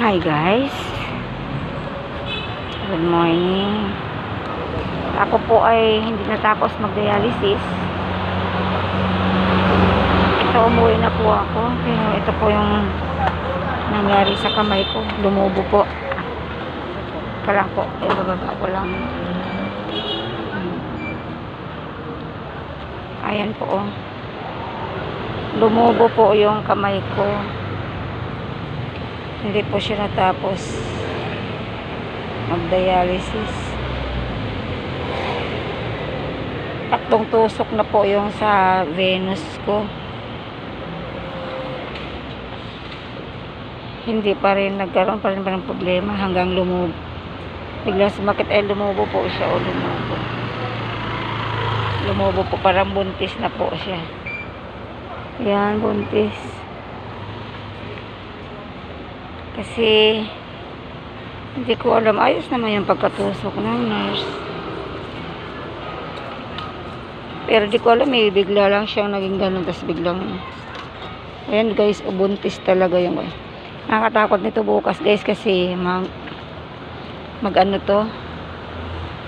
Hi guys, good morning. Ako po ay hindi natapos mag-dialysis. Ito, umuwi na po ako. Pero ito po yung nangyari sa kamay ko. Lumubo po. Kala po, ibababa ko lang. Ayan po, oh. Lumubo po yung kamay ko. Hindi po siya natapos mag-dialysis. Tatlong tusok na po yung sa venous ko. Hindi pa rin, nagkaroon pa rin ng problema hanggang lumubo. Biglang sumakit ay lumubo po siya o lumubo. Lumubo po, parang buntis na po siya. Yan, buntis. Kasi hindi ko alam, ayos naman yung pagkatusok ng nurse. Pero di ko alam, bigla lang siyang naging ganun, tapos biglang, ayan guys, buntis talaga yung, nakakatakot nito bukas guys, kasi mag-ano to,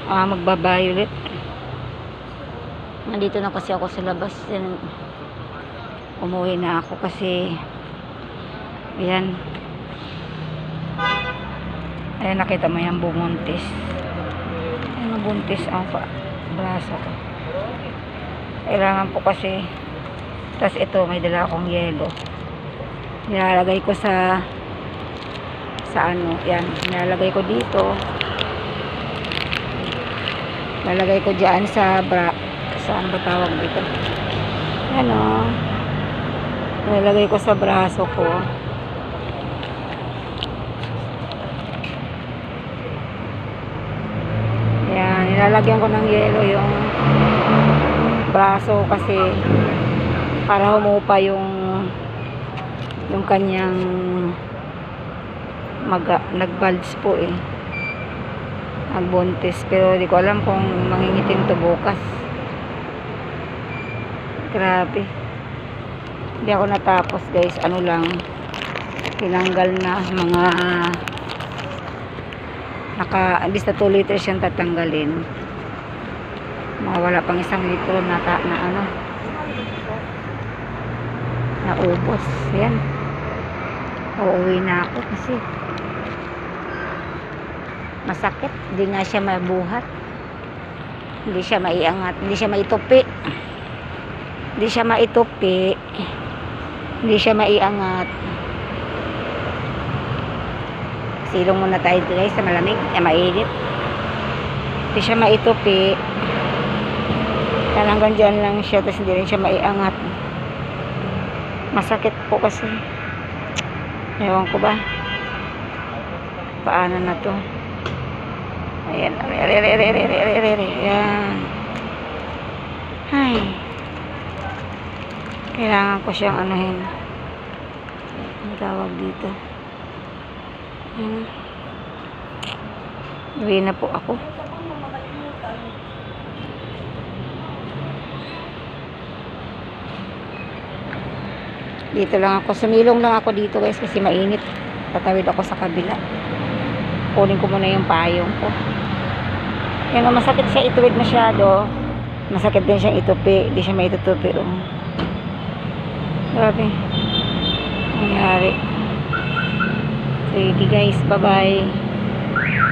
magba-violet. Nandito na kasi ako sa labas, umuwi na ako kasi, ayan, ayan, nakita mo yan, bumuntis. Ayan, buntis ang braso ko. Kailangan po kasi, tas ito, may dala akong yelo. Nilalagay ko sa ano, yan, nilalagay ko dito. Nilalagay ko dyan sa saan ba tawag dito? Ano, nilalagay ko sa braso ko. Nilalagyan ko ng yelo yung braso kasi para humupa yung kanyang nag-bulge po nagbuntis, pero di ko alam kung mangingitim to bukas. Grabe, hindi ako natapos guys, ano lang, tinanggal na mga imbis na 2 liters yung tatanggalin, wala pang 1 litro na naubos. Yan, uuwi na ako kasi masakit, hindi nga siya mabuhat, hindi siya maiangat, hindi siya maitupi, hindi siya maiangat. Silong muna tayo guys sa malamig, mainit. Hindi siya maitupi. Hanggang dyan lang siya, tapos hindi rin siya maiangat. Masakit po kasi. Ewan ko ba paano na to. Ayan. Ayan. Ay. Kailangan ko siyang anuhin. Ang tawag dito. Uwi na po ako. Dito lang ako. Sumilong lang ako dito guys kasi mainit. Tatawid ako sa kabila. Kunin ko muna yung payong ko. Yan, masakit siya ituwid masyado. Masakit din siyang itupi. Hindi siya maitutupi. Grabe. Nangyari. Sige guys, bye bye.